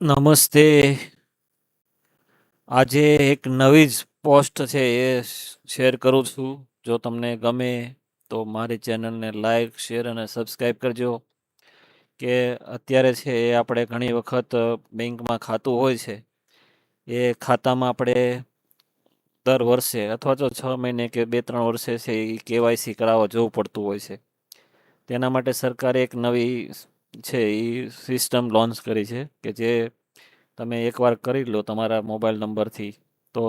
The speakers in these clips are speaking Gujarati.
નમસ્તે. આજે એક નવી જ પોસ્ટ છે એ શેર કરું છું. જો તમને ગમે તો મારી ચેનલને લાઈક, શેર અને સબસ્ક્રાઈબ કરજો. કે અત્યારે છે એ આપણે ઘણી વખત બેંકમાં ખાતું હોય છે. એ ખાતામાં આપણે દર વર્ષે અથવા તો 6 મહિને કે 2-3 વર્ષે છે એ કેવાયસી કરાવવા જવું પડતું હોય છે. તેના માટે સરકારે એક નવી છે એ સિસ્ટમ લોન્ચ કરી છે કે જે તમે એકવાર કરી લો તમારા મોબાઈલ નંબરથી તો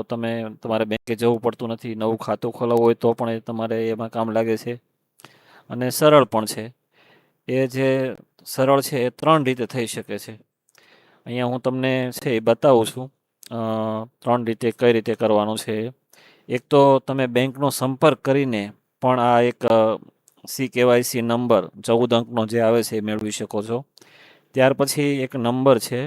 તમારે બેંકે જવું પડતું નથી. નવું ખાતું ખોલાવવું હોય તો પણ એ તમારે એમાં કામ લાગે છે અને સરળ પણ છે. એ જે સરળ છે એ 3 રીતે થઈ શકે છે. અહીંયા હું તમને છે એ બતાવું છું 3 રીતે કઈ રીતે કરવાનું છે. એક તો તમે બેંકનો સંપર્ક કરીને પણ આ એક CKYC નંબર 14 અંકનો જે આવે છે એ મેળવી શકો છો. ત્યાર પછી એક નંબર છે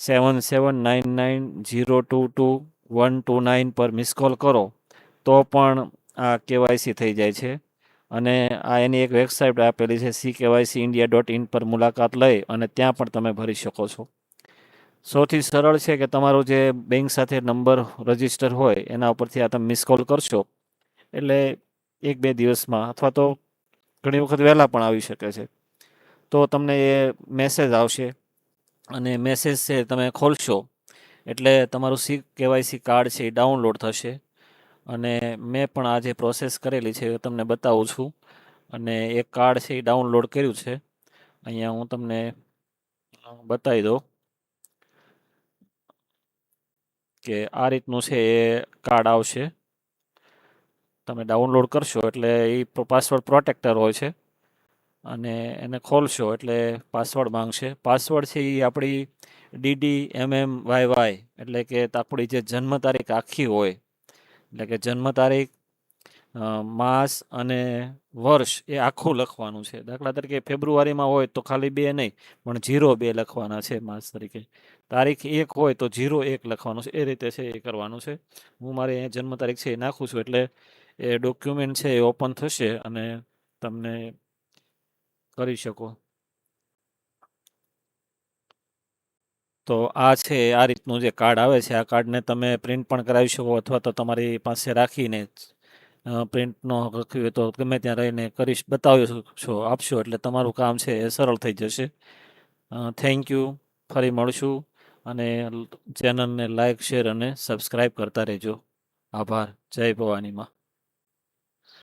7799022129 પર મિસ કોલ કરો તો પણ આ કેવાયસી થઈ જાય છે. અને આ એની એક વેબસાઇટ આપેલી છે ckYcindia.in પર મુલાકાત લઈ અને ત્યાં પણ તમે ભરી શકો છો. સૌથી સરળ છે કે તમારો જે બેંક સાથે નંબર રજીસ્ટર હોય એના ઉપરથી આ તમે મિસ કોલ કરશો એટલે 1-2 દિવસમાં અથવા તો ઘણી વખત વહેલા પણ આવી શકે છે. તો તમને એ મેસેજ આવશે અને મેસેજ છે તમે ખોલશો એટલે તમારું CKYC કાર્ડ છે એ ડાઉનલોડ થશે. અને મેં પણ આ જે પ્રોસેસ કરેલી છે એ તમને બતાવું છું. અને એક કાર્ડ છે એ ડાઉનલોડ કર્યું છે. અહીંયા હું તમને બતાવી દઉં કે આ રીતનું છે એ કાર્ડ આવશે. તમે ડાઉનલોડ કરશો એટલે એ પાસવર્ડ પ્રોટેક્ટર હોય છે અને એને ખોલશો એટલે પાસવર્ડ માંગશે. પાસવર્ડ છે એ આપણી DDMMYY એટલે કે આપણી જે જન્મ તારીખ આખી હોય એટલે કે જન્મ તારીખ, માસ અને વર્ષ એ આખું લખવાનું છે. દાખલા તરીકે ફેબ્રુઆરીમાં હોય તો ખાલી 2 નહીં પણ 02 લખવાના છે માસ તરીકે. તારીખ 1 હોય તો 01 લખવાનું છે. એ રીતે છે એ કરવાનું છે. હું મારી અહીંયા જન્મ તારીખ છે એ નાખું છું એટલે એ ડોક્યુમેન્ટ છે એ ઓપન થશે અને તમને કરી શકો. તો આ છે આ રીતનું જે કાર્ડ આવે છે આ કાર્ડને તમે પ્રિન્ટ પણ કરાવી શકો અથવા તો તમારી પાસે રાખીને પ્રિન્ટનો લખ્યું હોય તો ગમે ત્યાં રહીને બતાવ્યો છો આપશો એટલે તમારું કામ છે એ સરળ થઈ જશે. Thank you. ફરી મળશું અને ચેનલને લાઈક, શેર અને સબસ્ક્રાઈબ કરતા રહેજો. આભાર. જય ભવાનીમાં.